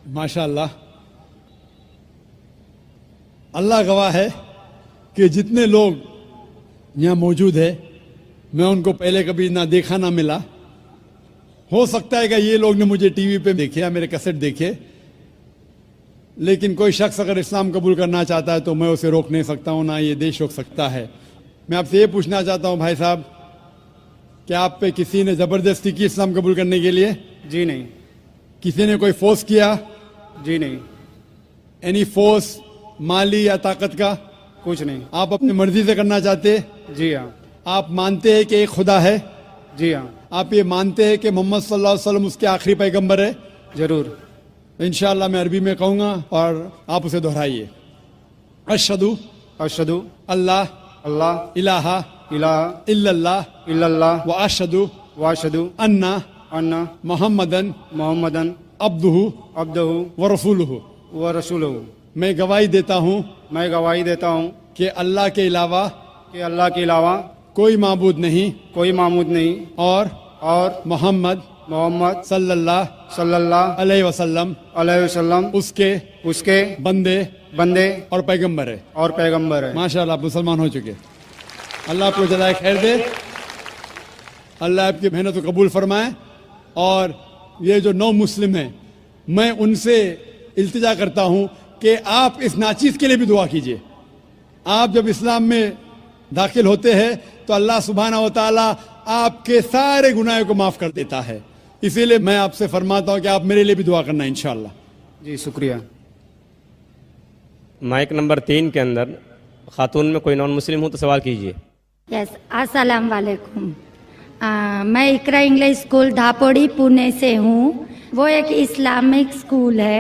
माशाअल्लाह, अल्लाह गवाह है कि जितने लोग यहाँ मौजूद है मैं उनको पहले कभी ना देखा ना मिला। हो सकता है कि ये लोग ने मुझे टीवी पे देखे या मेरे कैसेट देखे, लेकिन कोई शख्स अगर इस्लाम कबूल करना चाहता है तो मैं उसे रोक नहीं सकता हूँ, ना ये देश रोक सकता है। मैं आपसे ये पूछना चाहता हूँ भाई साहब, क्या आप पे किसी ने ज़बरदस्ती की इस्लाम कबूल करने के लिए? जी नहीं। किसी ने कोई फोर्स किया? जी नहीं। एनी फोर्स, माली या ताकत का? कुछ नहीं। आप अपनी मर्जी से करना चाहते? जी हाँ। आप मानते हैं कि एक खुदा है? जी हाँ। आप ये मानते हैं कि मोहम्मद सल्लल्लाहु अलैहि वसल्लम उसके आखिरी पैगंबर है? जरूर। इंशाअल्लाह मैं अरबी में कहूँगा और आप उसे दोहराइए। अशहदु अशहदु अल्लाह अल्लाह इलाहा इलाहा इल्लल्लाह इल्लल्लाह व अशहदु वाशहदु अन्ना अन्ना मोहम्मदन मोहम्मदन अब्दुहु अब्दुहु व रसूलुहु। व रसूलुहु। मैं गवाही देता हूँ मैं गवाही देता हूँ कि अल्लाह के अलावा कि अल्लाह के अलावा कोई माबूद नहीं कोई मामूद नहीं और मोहम्मद मोहम्मद सल्लल्लाहु अलैहि वसल्लम उसके बंदे और पैगंबर है। माशाअल्लाह, आप मुसलमान हो चुके। अल्लाह आपको जज़ाए खैर दे, अल्लाह आपकी मेहनत को कबूल फरमाए। और ये जो नौ मुस्लिम हैं, मैं उनसे इल्तिजा करता हूँ कि आप इस नाचीज के लिए भी दुआ कीजिए। आप जब इस्लाम में दाखिल होते हैं तो अल्लाह सुब्हानहू व तआला आपके सारे गुनाहों को माफ़ कर देता है। इसीलिए मैं आपसे फरमाता हूँ कि आप मेरे लिए भी दुआ करना इंशाअल्लाह। जी शुक्रिया। माइक नंबर 3 के अंदर खातून में कोई नॉन मुस्लिम हो तो सवाल कीजिए। यस, अस्सलाम वालेकुम। मैं इकरा इंग्लिश स्कूल धापोड़ी पुणे से हूँ। वो एक इस्लामिक स्कूल है।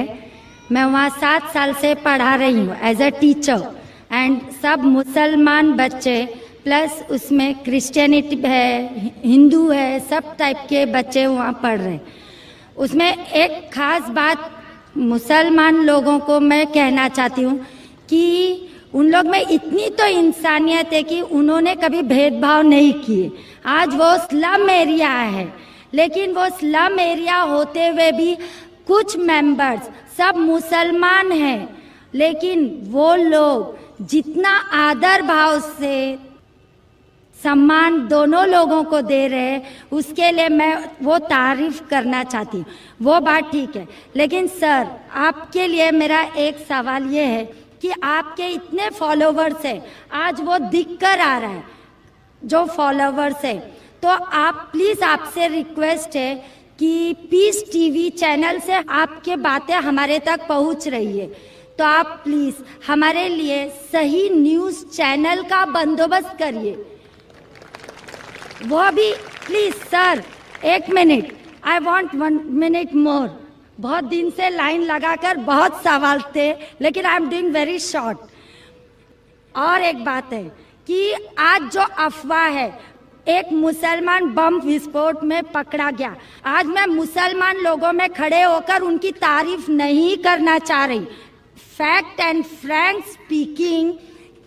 मैं वहाँ 7 साल से पढ़ा रही हूँ एज अ टीचर। एंड सब मुसलमान बच्चे प्लस उसमें क्रिश्चियनिटी है, हिंदू है, सब टाइप के बच्चे वहाँ पढ़ रहे हैं। उसमें एक खास बात मुसलमान लोगों को मैं कहना चाहती हूँ कि उन लोग में इतनी तो इंसानियत है कि उन्होंने कभी भेदभाव नहीं किए। आज वो स्लम एरिया है, लेकिन वो स्लम एरिया होते हुए भी कुछ मेंबर्स सब मुसलमान हैं, लेकिन वो लोग जितना आदर भाव से सम्मान दोनों लोगों को दे रहे हैं, उसके लिए मैं वो तारीफ करना चाहती हूँ। वो बात ठीक है, लेकिन सर आपके लिए मेरा एक सवाल ये है कि आपके इतने फॉलोवर्स हैं, आज वो दिख कर आ रहा है जो फॉलोवर्स है, तो आप प्लीज़ आपसे रिक्वेस्ट है कि पीस टीवी चैनल से आपके बातें हमारे तक पहुँच रही है, तो आप प्लीज़ हमारे लिए सही न्यूज़ चैनल का बंदोबस्त करिए। वो भी please sir, 1 minute, I want 1 minute मोर। बहुत दिन से लाइन लगाकर बहुत सवाल थे, लेकिन I am doing very short. और एक बात है कि आज जो अफवाह है, एक मुसलमान बम विस्फोट में पकड़ा गया। आज मैं मुसलमान लोगों में खड़े होकर उनकी तारीफ नहीं करना चाह रही। फैक्ट एंड फ्रैंक स्पीकिंग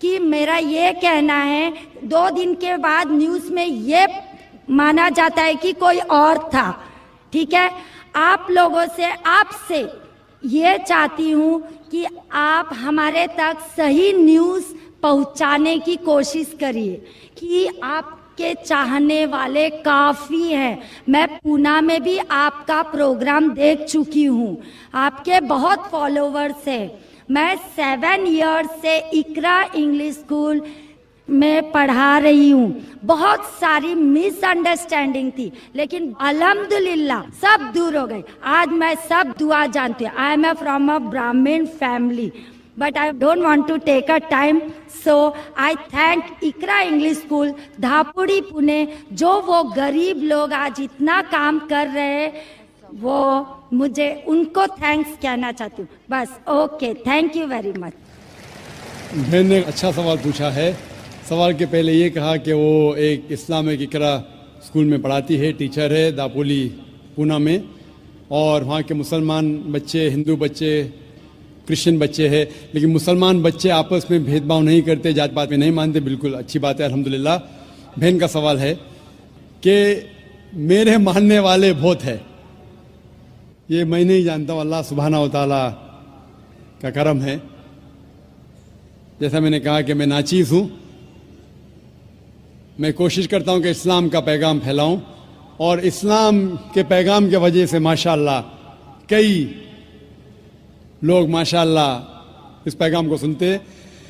कि मेरा ये कहना है, 2 दिन के बाद न्यूज़ में ये माना जाता है कि कोई और था। ठीक है, आप लोगों से, आपसे ये चाहती हूँ कि आप हमारे तक सही न्यूज़ पहुँचाने की कोशिश करिए कि आपके चाहने वाले काफ़ी हैं। मैं पूना में भी आपका प्रोग्राम देख चुकी हूँ, आपके बहुत फॉलोवर्स हैं। मैं 7 इयर्स से इकरा इंग्लिश स्कूल में पढ़ा रही हूँ। बहुत सारी मिसअंडरस्टैंडिंग थी, लेकिन अल्हम्दुलिल्लाह सब दूर हो गई। आज मैं सब दुआ जानती हूँ। I am from a Brahmin family, but I don't want to take a time, so I thank Iqra English school Dhapudi Pune, जो वो गरीब लोग आज इतना काम कर रहे हैं, वो मुझे उनको थैंक्स कहना चाहती हूँ। बस, okay, thank you very much. मैंने अच्छा सवाल पूछा है। सवाल के पहले ये कहा कि वो एक इस्लामिक इकरा स्कूल में पढ़ाती है, टीचर है दापोली पूना में, और वहाँ के मुसलमान बच्चे, हिंदू बच्चे, क्रिश्चियन बच्चे हैं, लेकिन मुसलमान बच्चे आपस में भेदभाव नहीं करते, जात पात में नहीं मानते। बिल्कुल अच्छी बात है, अल्हम्दुलिल्लाह। बहन का सवाल है कि मेरे मानने वाले बहुत है, ये मैं नहीं जानता हूं, अल्लाह सुब्हाना व तआला का करम है। जैसा मैंने कहा कि मैं नाचीज हूं, मैं कोशिश करता हूं कि इस्लाम का पैगाम फैलाऊं, और इस्लाम के पैगाम के वजह से माशाअल्लाह कई लोग माशाअल्लाह इस पैगाम को सुनते हैं।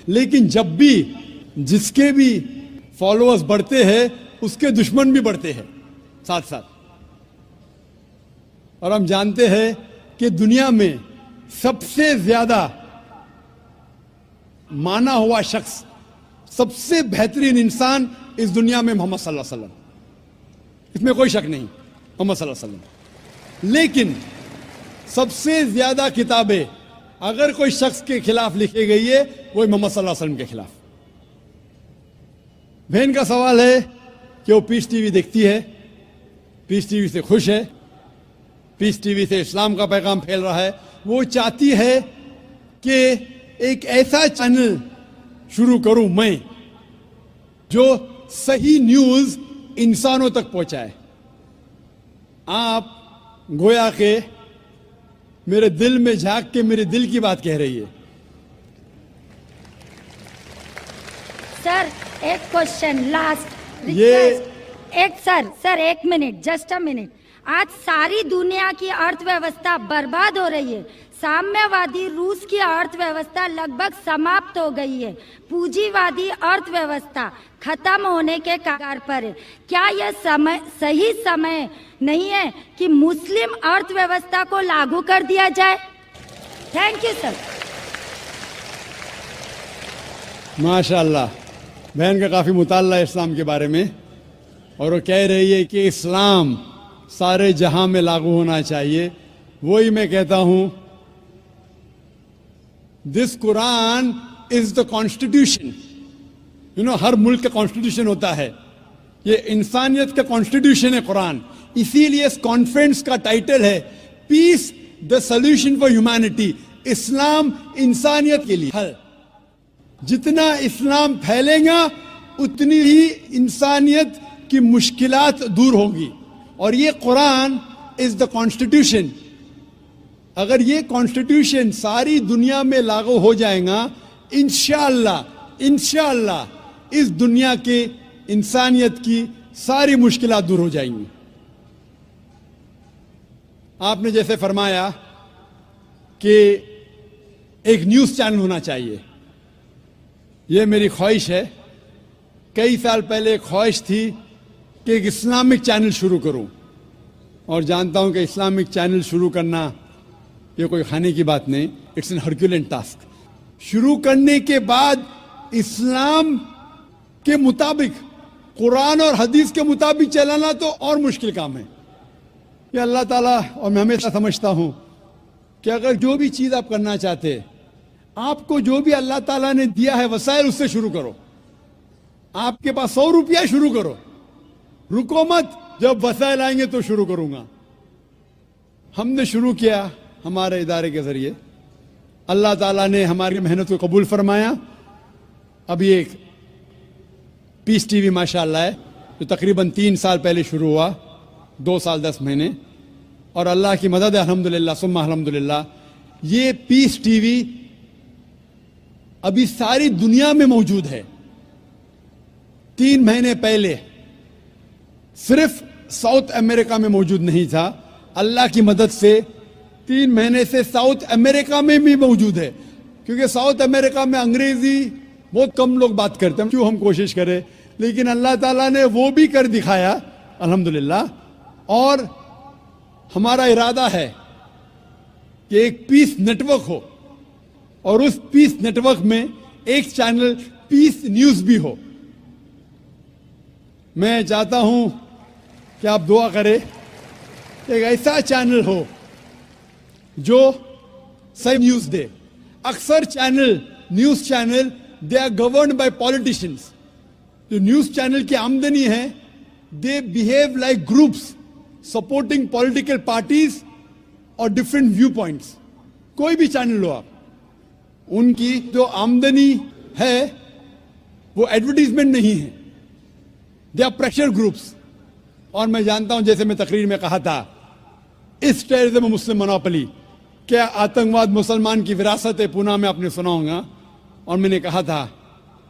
लेकिन जब भी जिसके भी फॉलोअर्स बढ़ते हैं उसके दुश्मन भी बढ़ते हैं साथ साथ। और हम जानते हैं कि दुनिया में सबसे ज्यादा माना हुआ शख्स, सबसे बेहतरीन इंसान इस दुनिया में मोहम्मद सल्लल्लाहु अलैहि वसल्लम, इसमें कोई शक नहीं, मोहम्मद सल्लल्लाहु अलैहि वसल्लम। लेकिन सबसे ज्यादा किताबें अगर कोई शख्स के खिलाफ लिखी गई है वो मोहम्मद सल्लल्लाहु अलैहि वसल्लम के खिलाफ। बहन का सवाल है कि वो पीस टीवी देखती है, पीस टीवी से खुश है, पीस टीवी से इस्लाम का पैगाम फैल रहा है। वो चाहती है कि एक ऐसा चैनल शुरू करूं मैं जो सही न्यूज इंसानों तक पहुंचाए। आप गोया के मेरे दिल में झांक के मेरे दिल की बात कह रही है। सर एक क्वेश्चन लास्ट ये- सर एक मिनट, जस्ट अ मिनट। आज सारी दुनिया की अर्थव्यवस्था बर्बाद हो रही है। साम्यवादी रूस की अर्थव्यवस्था लगभग समाप्त हो गई है। पूंजीवादी अर्थव्यवस्था खत्म होने के कगार पर है। क्या यह सही समय नहीं है कि मुस्लिम अर्थव्यवस्था को लागू कर दिया जाए? Thank you sir. माशाअल्लाह, बहन का काफी मुताल्ला है इस्लाम के बारे में, और वो कह रही है कि इस्लाम सारे जहां में लागू होना चाहिए। वही मैं कहता हूं, this Quran is the constitution. हर मुल्क का कॉन्स्टिट्यूशन होता है, ये इंसानियत का कॉन्स्टिट्यूशन है कुरान। इसीलिए इस कॉन्फ्रेंस का टाइटल है peace the solution for humanity. Islam इंसानियत के लिए हल। जितना इस्लाम फैलेगा उतनी ही इंसानियत की मुश्किलात दूर होगी। और ये कुरान इज द कॉन्स्टिट्यूशन। अगर ये कॉन्स्टिट्यूशन सारी दुनिया में लागू हो जाएगा, इंशाअल्लाह इस दुनिया के इंसानियत की सारी मुश्किलात दूर हो जाएंगी। आपने जैसे फरमाया कि एक न्यूज चैनल होना चाहिए, यह मेरी ख्वाहिश है। कई साल पहले ख्वाहिश थी कि एक इस्लामिक चैनल शुरू करूं, और जानता हूं कि इस्लामिक चैनल शुरू करना ये कोई खाने की बात नहीं, इट्स एन हरक्यूलियन टास्क। शुरू करने के बाद इस्लाम के मुताबिक, कुरान और हदीस के मुताबिक चलाना तो और मुश्किल काम है। ये अल्लाह ताला, और मैं हमेशा समझता हूं कि अगर जो भी चीज आप करना चाहते, आपको जो भी अल्लाह ताला ने दिया है वसाइल, उससे शुरू करो। आपके पास 100 रुपया, शुरू करो, रुको मत, जब वसाइल आएंगे तो शुरू करूंगा। हमने शुरू किया हमारे इदारे के जरिए, अल्लाह ताला ने हमारी मेहनत को कबूल फरमाया। अभी एक पीस टीवी माशाअल्लाह है, जो तकरीबन 3 साल पहले शुरू हुआ, 2 साल 10 महीने, और अल्लाह की मदद है, अल्हम्दुलिल्लाह सुम्मा अल्हम्दुलिल्लाह। ये पीस टीवी अभी सारी दुनिया में मौजूद है। 3 महीने पहले सिर्फ साउथ अमेरिका में मौजूद नहीं था, अल्लाह की मदद से 3 महीने से साउथ अमेरिका में भी मौजूद है। क्योंकि साउथ अमेरिका में अंग्रेजी बहुत कम लोग बात करते हैं, क्यों हम कोशिश करें, लेकिन अल्लाह ताला ने वो भी कर दिखाया अल्हम्दुलिल्लाह। और हमारा इरादा है कि एक पीस नेटवर्क हो, और उस पीस नेटवर्क में एक चैनल पीस न्यूज भी हो। मैं चाहता हूं कि आप दुआ करें, एक ऐसा चैनल हो जो सही न्यूज दे। अक्सर channel, news channel, they are governed by politicians. जो न्यूज चैनल की आमदनी है, they behave like groups supporting political parties और डिफरेंट व्यू पॉइंट्स। कोई भी चैनल लो आप, उनकी जो आमदनी है वो एडवर्टीजमेंट नहीं है, दे आर प्रेशर ग्रुप्स। और मैं जानता हूं, जैसे मैं तकरीर में कहा था, इस टेररिज्म मुस्लिम मोनोपोली, क्या आतंकवाद मुसलमान की विरासत है, पुनः मैं आपने सुना होगा। और मैंने कहा था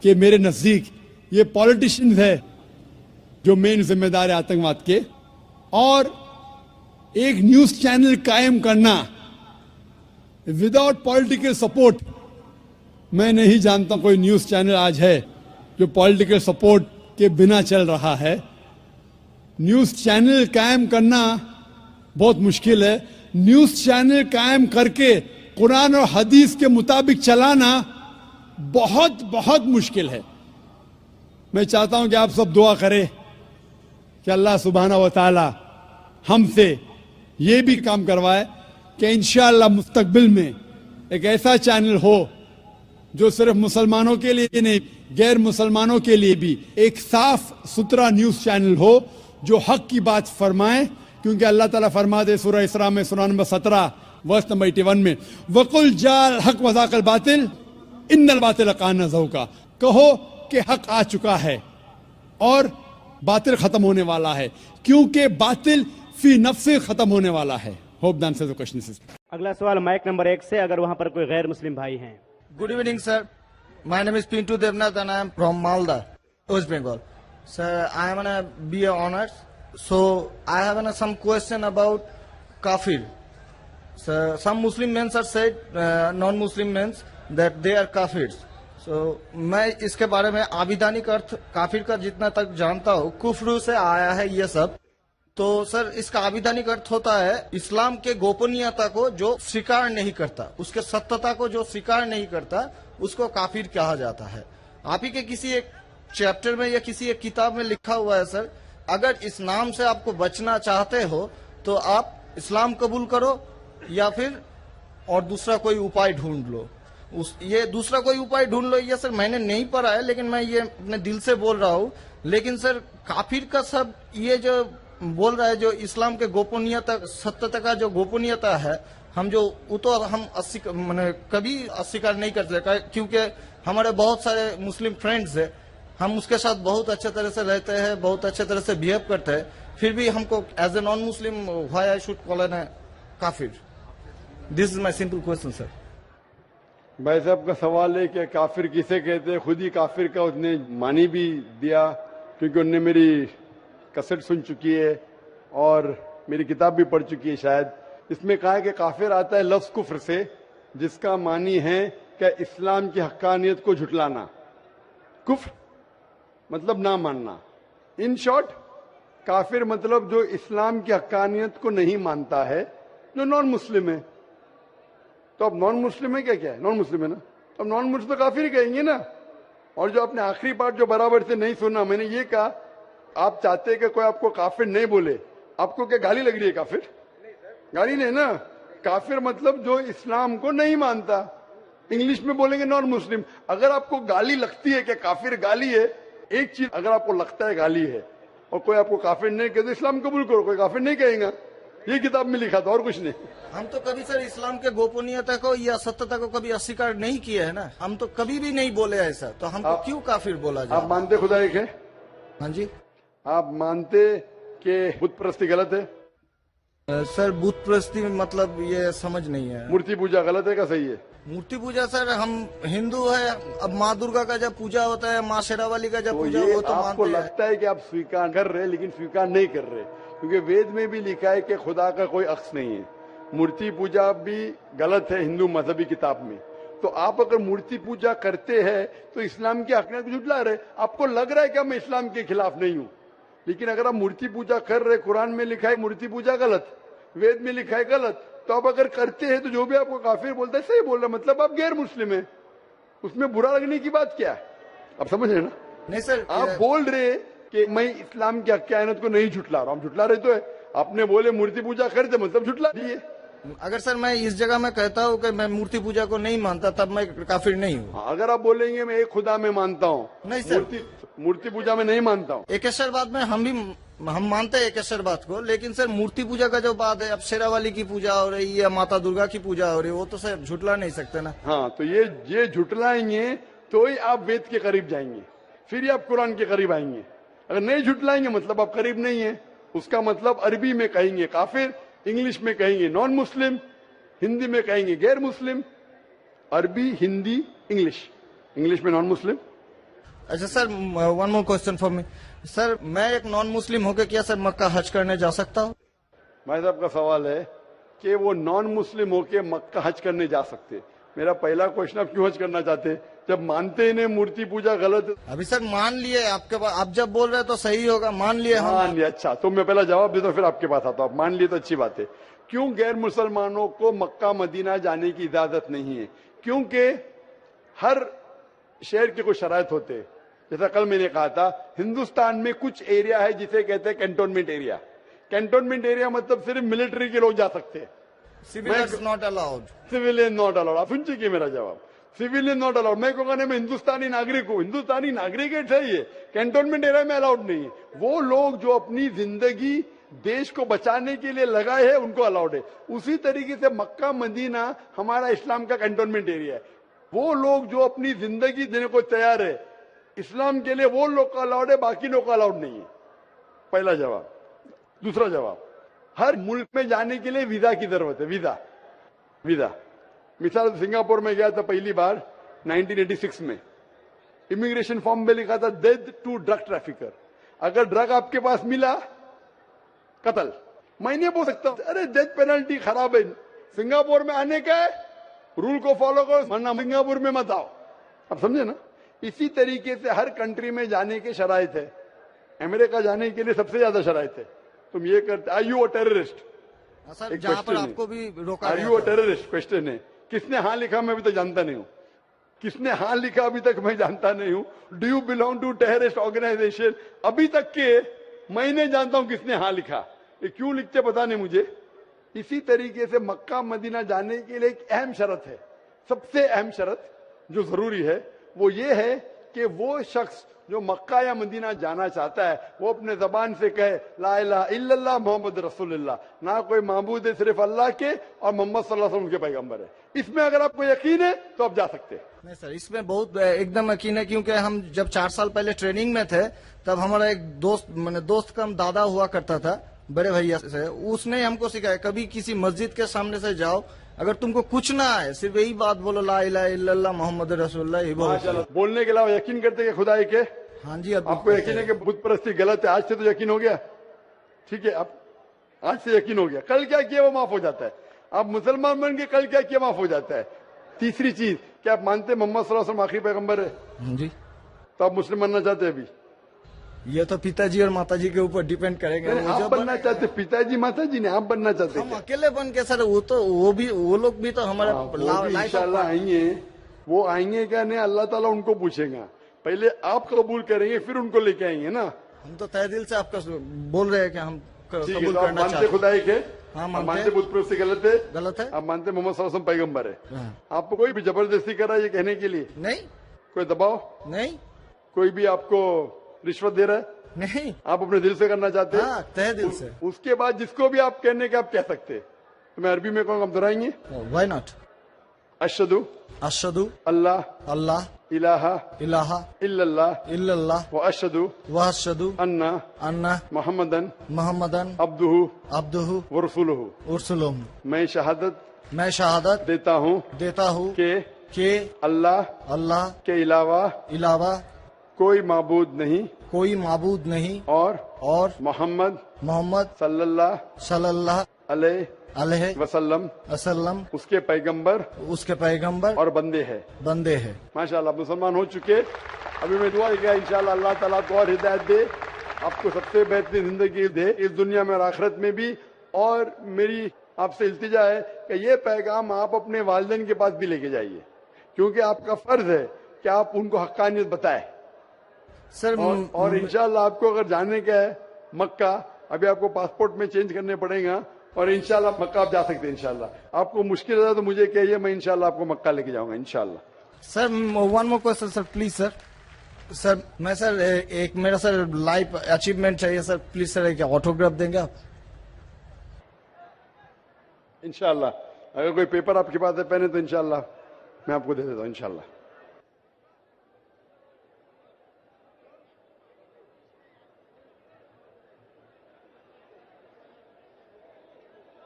कि मेरे नजदीक ये पॉलिटिशियंस है जो मेन जिम्मेदार है आतंकवाद के, और एक न्यूज चैनल कायम करना विदाउट पॉलिटिकल सपोर्ट, मैं नहीं जानता कोई न्यूज चैनल आज है जो पॉलिटिकल सपोर्ट के बिना चल रहा है। न्यूज चैनल कायम करना बहुत मुश्किल है। न्यूज चैनल कायम करके कुरान और हदीस के मुताबिक चलाना बहुत बहुत मुश्किल है। मैं चाहता हूं कि आप सब दुआ करें कि अल्लाह सुब्हाना व तआला हमसे ये भी काम करवाए कि इंशाअल्लाह मुस्तकबिल में एक ऐसा चैनल हो जो सिर्फ मुसलमानों के लिए नहीं, गैर मुसलमानों के लिए भी एक साफ सुथरा न्यूज चैनल हो जो हक की बात फरमाए। क्योंकि अल्लाह ताला फरमाते सूरह इसरा में, सूरह नंबर 17 वर्स नंबर 81 में, वकुल जाल हक वज़ाकल बातिल इन्नल बातिल कान ज़हूका, कहो कि हक आ चुका है और बातिल खत्म होने वाला है, क्योंकि बातिल फी नफ्से खत्म होने वाला है। Hope the answer the question is. अगला सवाल माइक नंबर 1 से, अगर वहां पर कोई गैर मुस्लिम भाई हैं। Good evening, sir. My name is Pintu Devnath and I am from Malda, West Bengal. Sir, I am on a BA honors. So, I have some question about kafir. Sir, some Muslim men are said, non-Muslim men, that they are kafirs. So, मैं इसके बारे में आविधानिक अर्थ काफिर का जितना तक जानता हूँ, कुफ्र से आया है ये सब। तो सर, इसका आविधानिक अर्थ होता है इस्लाम के गोपनीयता को जो स्वीकार नहीं करता, उसके सत्यता को जो स्वीकार नहीं करता, उसको काफिर कहा जाता है। आप ही के किसी एक चैप्टर में या किसी एक किताब में लिखा हुआ है सर, अगर इस नाम से आपको बचना चाहते हो तो आप इस्लाम कबूल करो या फिर और दूसरा कोई उपाय ढूंढ लो। ये दूसरा कोई उपाय ढूंढ लो, ये सर मैंने नहीं पढ़ा है, लेकिन मैं ये अपने दिल से बोल रहा हूँ। लेकिन सर, काफिर का सब ये जो बोल रहा है, जो इस्लाम के गोपनीयता, सत्यता का जो गोपनीयता है, हम जो वो तो हम कभी अस्वीकार नहीं कर सकते, क्योंकि हमारे बहुत सारे मुस्लिम फ्रेंड्स है, हम उसके साथ बहुत अच्छे तरह से रहते हैं, बहुत अच्छे तरह से बिहेव करते हैं, फिर भी हमको as a non Muslim why I should call an काफिर? This is my simple question sir. भाई साहब का सवाल है कि काफिर किसे कहते हैं। खुद ही काफिर का उसने मानी भी दिया, क्योंकि उनने मेरी कैसेट सुन चुकी है और मेरी किताब भी पढ़ चुकी है शायद। इसमें कहा है कि काफिर आता है लफ्ज कुफ्र से, जिसका मानी है कि इस्लाम की हक्कानियत को झुटलाना। कुफ्र मतलब ना मानना। इन शॉर्ट, काफिर मतलब जो इस्लाम की हक्कानियत को नहीं मानता है, जो नॉन मुस्लिम है। तो अब नॉन मुस्लिम है क्या है? नॉन मुस्लिम है ना, अब नॉन मुस्लिम तो काफिर कहेंगे ना। और जो आपने आखिरी पार्ट जो बराबर से नहीं सुना, मैंने ये कहा, आप चाहते हैं कि कोई आपको काफिर नहीं बोले, आपको क्या गाली लग रही है? काफिर गाली नहीं ना। काफिर मतलब जो इस्लाम को नहीं मानता। इंग्लिश में बोलेंगे नॉन मुस्लिम। अगर आपको गाली लगती है कि काफिर गाली है, एक चीज अगर आपको लगता है गाली है और कोई आपको काफिर नहीं कहते, इस्लाम कबूल करो, कोई काफिर नहीं कहेगा। ये किताब में लिखा था और कुछ नहीं। हम तो कभी सर इस्लाम के गोपनीयता को या सत्यता को कभी अस्वीकार नहीं किया है ना, हम तो कभी भी नहीं बोले ऐसा, तो हमको क्यों काफिर बोला जाए? आप मानते खुदा एक है? हाँ जी। आप मानते कि बुत परस्ती गलत है? सर, बुत परस्ती मतलब ये समझ नहीं है। मूर्ति पूजा गलत है क्या सही है? मूर्ति पूजा सर, हम हिंदू है, अब माँ दुर्गा का जब पूजा होता है, माँ शेरावाली का जब तो पूजा ये हो तो आपको मानते हैं। लगता है कि आप स्वीकार कर रहे हैं, लेकिन स्वीकार नहीं कर रहे, क्योंकि वेद में भी लिखा है कि खुदा का कोई अक्स नहीं है। मूर्ति पूजा भी गलत है हिंदू मजहबी किताब में। तो आप अगर मूर्ति पूजा करते हैं तो इस्लाम की हकीकत को झुठला रहे। आपको लग रहा है कि मैं इस्लाम के खिलाफ नहीं हूं, लेकिन अगर आप मूर्ति पूजा कर रहे, कुरान में लिखा है मूर्ति पूजा गलत, वेद में लिखा है गलत, तो आप अगर करते हैं तो जो भी आपको काफिर बोलता है सही बोल रहा है, मतलब आप गैर मुस्लिम है। उसमें बुरा लगने की बात क्या है? आप समझ रहे ना? नहीं सर, आप बोल रहे कि मैं इस्लाम की हक्कानियत को नहीं झुटला रहा हूं। झुटला रहे तो है, आपने बोले मूर्ति पूजा करते मतलब झुटला दिए। अगर सर मैं इस जगह में कहता हूँ कि मैं मूर्ति पूजा को नहीं मानता, तब मैं काफिर नहीं हूँ। अगर आप बोलेंगे मैं एक खुदा में मानता हूँ, नहीं सर, मूर्ति पूजा में नहीं मानता हूँ। एकेश्वरवाद में हम मानते हैं एकेश्वरवाद को, लेकिन सर मूर्ति पूजा का जो बात है, अब शेरावाली की पूजा हो रही है या माता दुर्गा की पूजा हो रही है, वो तो सर झुटला नहीं सकते ना। हाँ, तो ये झुटलाएंगे तो ही आप वेद के करीब जाएंगे, फिर ही आप कुरान के करीब आएंगे। अगर नहीं झुटलाएंगे मतलब आप करीब नहीं है। उसका मतलब अरबी में कहेंगे काफिर, इंग्लिश में कहेंगे नॉन मुस्लिम, हिंदी में कहेंगे गैर मुस्लिम, अरबी, हिंदी, इंग्लिश। इंग्लिश में नॉन मुस्लिम। अच्छा sir, one more question for me sir, मैं एक नॉन मुस्लिम होकर क्या सर मक्का हज करने जा सकता हूँ? भाई साहब का सवाल है कि वो नॉन मुस्लिम होके मक्का हज करने जा सकते। मेरा पहला क्वेश्चन, आप क्यों हज करना चाहते? जब मानते ही नहीं मूर्ति पूजा गलत है। अभी सर मान लिए आपके पास, आप जब बोल रहे हैं तो सही होगा, मान लिए हम। मान लिया, अच्छा तो मैं पहला जवाब देता हूँ फिर आपके पास आता हूँ। आप मान लिए तो अच्छी बात है। क्यों गैर मुसलमानों को मक्का मदीना जाने की इजाजत नहीं है? क्योंकि हर शहर के कुछ शराइत होते हैं। जैसा कल मैंने कहा था, हिंदुस्तान में कुछ एरिया है जिसे कहते हैं कैंटोनमेंट एरिया। कैंटोनमेंट एरिया मतलब सिर्फ मिलिट्री के लोग जा सकते हैं, civilians not allowed. Civilian not allowed. आप सुन चुके मेरा जवाब, सिविलियन नॉट अलाउड। मैं कहूंगा नहीं, मैं हिंदुस्तानी नागरिक हूं, हिंदुस्तानी नागरिक है सही है, कैंटोनमेंट एरिया में अलाउड नहीं है। वो लोग जो अपनी जिंदगी देश को बचाने के लिए लगाए हैं उनको अलाउड है। उसी तरीके से मक्का मदीना हमारा इस्लाम का कैंटोनमेंट एरिया है। वो लोग जो अपनी जिंदगी देने को तैयार है इस्लाम के लिए, वो लोग का अलाउड है, बाकी लोग का अलाउड नहीं है। पहला जवाब। दूसरा जवाब, हर मुल्क में जाने के लिए वीजा की जरूरत है। वीजा मिसाल सिंगापुर में गया था पहली बार 1986 में, इमिग्रेशन फॉर्म में लिखा था डेथ टू ड्रग ट्रैफिकर। अगर ड्रग आपके पास मिला, कत्ल। मैं नहीं बोल सकता अरे डेथ पेनल्टी खराब है, सिंगापुर में आने का है, रूल को फॉलो करो, वरना सिंगापुर में मत आओ। आप समझे ना? इसी तरीके से हर कंट्री में जाने के शराइत है। अमेरिका जाने के लिए सबसे ज्यादा शराइत है। तुम ये करते, are you a terrorist? Sir जहाँ पर आपको भी रोका, are you a terrorist question है। किसने हाँ लिखा मैं अभी तक जानता नहीं हूं। किसने हाँ लिखा अभी तक मैं जानता नहीं हूं। Do you belong to terrorist organization? अभी तक के मैं नहीं जानता हूं किसने हाँ लिखा। ये क्यों लिखते पता नहीं मुझे। इसी तरीके से मक्का मदीना जाने के लिए एक अहम शर्त है, सबसे अहम शर्त जो जरूरी है वो ये है कि वो शख्स जो मक्का या मदीना जाना चाहता है वो अपने जबान से कहे ला इलाहा इल्लल्लाह मोहम्मद रसूलुल्लाह, ना कोई माबूद है सिर्फ अल्लाह के और मोहम्मद सल्लल्लाहु अलैहि वसल्लम के पैगंबर है। इसमें अगर आपको यकीन है तो आप जा सकते हैं। नहीं सर, इसमें बहुत एकदम यकीन है, क्योंकि हम जब 4 साल पहले ट्रेनिंग में थे तब हमारा एक दोस्त, मैंने दोस्त का दादा हुआ करता था बड़े भैया से, उसने हमको सिखाया कभी किसी मस्जिद के सामने से जाओ, अगर तुमको कुछ ना आए सिर्फ यही बात बोलो ला इलाहा इल्लल्लाह मोहम्मद रसूलुल्लाह। माशाल्लाह। बोलने के अलावा यकीन करते हैं खुदा के? हाँ जी। आपको यकीन है कि बुत परस्ती गलत है? आज से तो यकीन हो गया, ठीक है? आप आज से यकीन हो गया, कल क्या किया वो माफ हो जाता है। आप मुसलमान बन के कल क्या किया माफ हो जाता है। तीसरी चीज, क्या आप मानते मोहम्मद सल्लल्लाहु अलैहि वसल्लम आखिरी पैगंबर है? हाँ जी। तो आप मुस्लिम बनना चाहते हैं? अभी ये तो पिताजी और माताजी के ऊपर डिपेंड करेगा। आप बनना चाहते, पिताजी माताजी ने, आप बनना चाहते? हम अकेले बन के सर, वो लोग भी तो हमारे इंशाल्लाह आएंगे। वो आएंगे क्या नहीं, अल्लाह ताला उनको पूछेगा। पहले आप कबूल करेंगे फिर उनको लेके आएंगे ना। हम तो तहे दिल से आपका बोल रहे हैं कि हम कबूल करना मानते चाहते। खुदाई के? हाँ मानते बुत परस्ती गलत है? गलत है। आप मानते मोहम्मद सल्लल्लाहु अलैहि वसल्लम पैगंबर है? हाँ। आपको कोई भी जबरदस्ती करा ये कहने के लिए? नहीं। कोई दबाव नहीं। कोई भी आपको रिश्वत दे रहा है? नहीं। आप अपने दिल से करना चाहते हैं? हाँ, तहे दिल से। उसके बाद जिसको भी आप कहने के आप कह सकते हैं। तो मैं अरबी में कहूँगा, आप दोहराएंगे? Why not? अशहदु अशहदु अल्लाह अल्लाह इलाहा इलाहा इल्लल्लाह इल्लल्लाह व अशहदु व अशहदु अन्ना अन्ना मोहम्मदन मोहम्मदन अब्दुहु अब्दुहु व रसूलुहु। उरसुलुहु। मैं शहादत देता हूँ के अल्लाह अल्लाह के अलावा कोई माबूद नहीं और मोहम्मद सल्लल्लाहु अलैहि वसल्लम उसके पैगंबर और बंदे हैं। माशाल्लाह मुसलमान हो चुके। अभी मैं दुआ किया इंशाल्लाह अल्लाह ताला को और हिदायत दे, आपको सबसे बेहतरीन जिंदगी दे इस दुनिया में और आखिरत में भी। और मेरी आपसे इल्तिजा है कि ये पैगाम आप अपने वालिदैन के पास भी लेके जाइए, क्योंकि आपका फर्ज है कि आप उनको हक्कानियत बताएं सर। और इंशाल्लाह आपको अगर जाने का है मक्का, अभी आपको पासपोर्ट में चेंज करने पड़ेगा और इंशाल्लाह मक्का आप जा सकते हैं। इंशाल्लाह आपको मुश्किल है तो मुझे कहिए, मैं इंशाल्लाह आपको मक्का लेके जाऊंगा इंशाल्लाह। Sir one more question sir, please sir. Sir मैं सर एक मेरा सर लाइफ अचीवमेंट चाहिए सर, प्लीज सर एक ऑटोग्राफ देंगे आप? इंशाल्लाह अगर कोई पेपर आपके पास है पहने तो इंशाल्लाह मैं आपको दे देता हूँ इंशाल्लाह।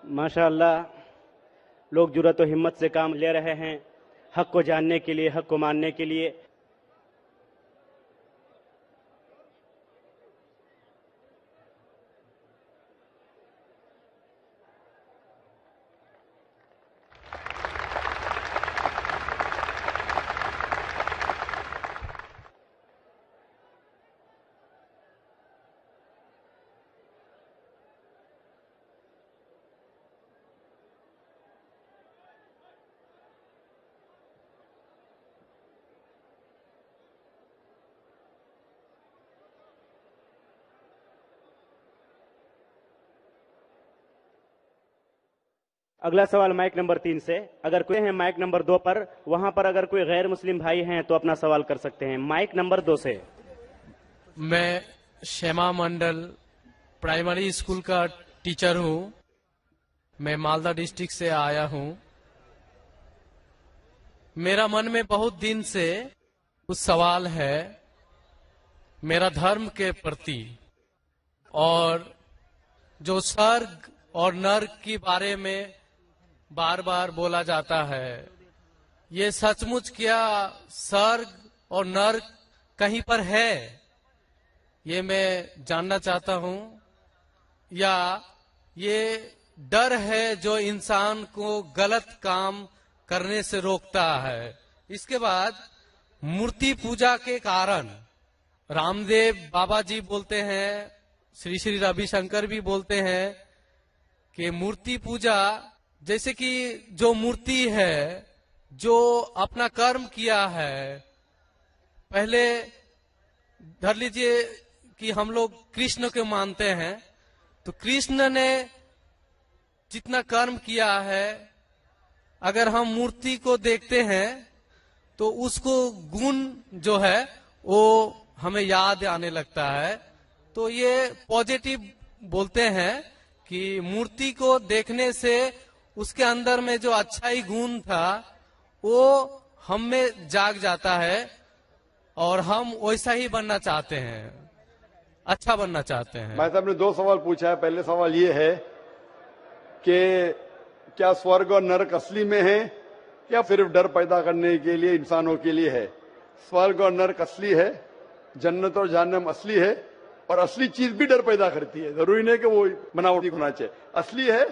माशाअल्लाह, लोग जुर्रत और हिम्मत से काम ले रहे हैं हक को जानने के लिए, हक को मानने के लिए। अगला सवाल माइक नंबर 3 से। अगर कोई है माइक नंबर 2 पर, वहां पर अगर कोई गैर मुस्लिम भाई हैं तो अपना सवाल कर सकते हैं। माइक नंबर 2 से। मैं श्यामा मंडल प्राइमरी स्कूल का टीचर हूं। मैं मालदा डिस्ट्रिक्ट से आया हूं। मेरा मन में बहुत दिन से कुछ सवाल है मेरा धर्म के प्रति, और जो स्वर्ग और नर्क के बारे में बार बार बोला जाता है, ये सचमुच क्या स्वर्ग और नर्क कहीं पर है? ये मैं जानना चाहता हूं। या ये डर है जो इंसान को गलत काम करने से रोकता है? इसके बाद मूर्ति पूजा के कारण रामदेव बाबा जी बोलते हैं, श्री श्री रविशंकर भी बोलते हैं कि मूर्ति पूजा, जैसे कि जो मूर्ति है जो अपना कर्म किया है, पहले धर लीजिए कि हम लोग कृष्ण को मानते हैं, तो कृष्ण ने जितना कर्म किया है, अगर हम मूर्ति को देखते हैं तो उसको गुण जो है वो हमें याद आने लगता है। तो ये पॉजिटिव बोलते हैं कि मूर्ति को देखने से उसके अंदर में जो अच्छाई गुण था वो हम में जाग जाता है और हम वैसा ही बनना चाहते हैं, अच्छा बनना चाहते हैं। मैं साहब ने 2 सवाल पूछा है। पहले सवाल ये है कि क्या स्वर्ग और नरक असली में है या सिर्फ डर पैदा करने के लिए इंसानों के लिए है? स्वर्ग और नरक असली है, जन्नत और जहन्नम असली है, और असली चीज भी डर पैदा करती है। जरूरी नहीं कि वो बनावटी होना चाहिए, असली है।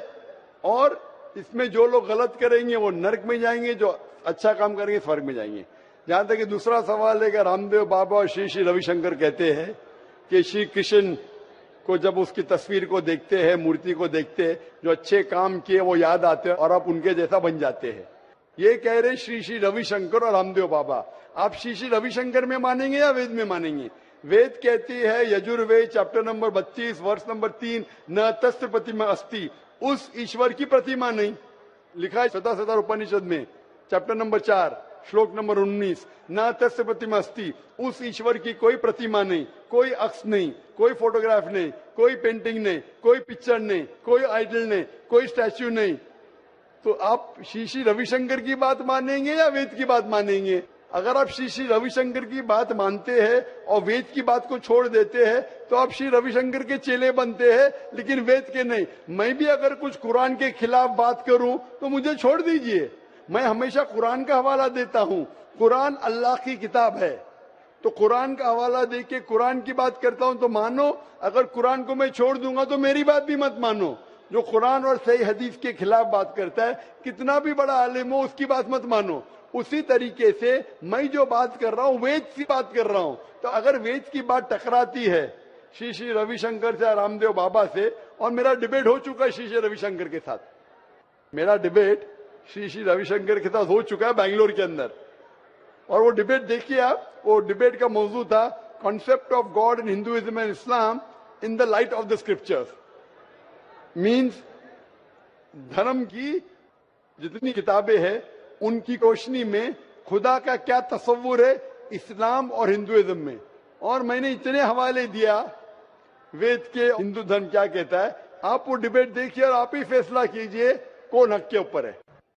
और इसमें जो लोग गलत करेंगे वो नरक में जाएंगे, जो अच्छा काम करेंगे स्वर्ग में जाएंगे। जहां तक कि दूसरा सवाल है कि रामदेव बाबा और श्री श्री रविशंकर कहते हैं कि श्री कृष्ण को जब उसकी तस्वीर को देखते हैं, मूर्ति को देखते हैं, जो अच्छे काम किए वो याद आते हैं और आप उनके जैसा बन जाते हैं। ये कह रहे श्री श्री रविशंकर और रामदेव बाबा। आप श्री श्री रविशंकर में मानेंगे या वेद में मानेंगे? वेद कहती है, यजुर्वेद चैप्टर नंबर 32 वर्ष नंबर 3, न तस्य प्रतिमा अस्ति, उस ईश्वर की प्रतिमा नहीं। लिखा है शतशतर उपनिषद में चैप्टर नंबर 4 श्लोक नंबर 19, न तस्य प्रतिमा अस्ति, उस ईश्वर की कोई प्रतिमा नहीं, कोई अक्ष नहीं, कोई फोटोग्राफ नहीं, कोई पेंटिंग नहीं, कोई पिक्चर नहीं, कोई आइडल नहीं, कोई स्टैच्यू नहीं। तो आप श्री श्री रविशंकर की बात मानेंगे या वेद की बात मानेंगे? अगर आप श्री श्री रविशंकर की बात मानते हैं और वेद की बात को छोड़ देते हैं तो आप श्री रविशंकर के चेले बनते हैं, लेकिन वेद के नहीं। मैं भी अगर कुछ कुरान के खिलाफ बात करूं तो मुझे छोड़ दीजिए। मैं हमेशा कुरान का हवाला देता हूं। कुरान अल्लाह की किताब है, तो कुरान का हवाला देके कुरान की बात करता हूं तो मानो। अगर कुरान को मैं छोड़ दूंगा तो मेरी बात भी मत मानो। जो कुरान और सही हदीस के खिलाफ बात करता है, कितना भी बड़ा आलिम हो, उसकी बात मत मानो। उसी तरीके से मैं जो बात कर रहा हूं वेद की बात कर रहा हूं। तो अगर वेद की बात टकराती है श्री श्री रविशंकर से, रामदेव बाबा से, और मेरा डिबेट हो चुका है श्री श्री रविशंकर के साथ, मेरा डिबेट श्री श्री रविशंकर के साथ हो चुका है बेंगलोर के अंदर। और वो डिबेट देखिए आप, वो डिबेट का मौजू था concept of God in Hinduism and Islam in the light of the scriptures. Means धर्म की जितनी किताबें हैं उनकी रोशनी में खुदा का क्या तस्वुर है इस्लाम और हिंदुइज्म में। और मैंने इतने हवाले दिया वेद के, हिंदू धर्म क्या कहता है। आप वो डिबेट देखिए और आप ही फैसला कीजिए कौन हक के ऊपर है।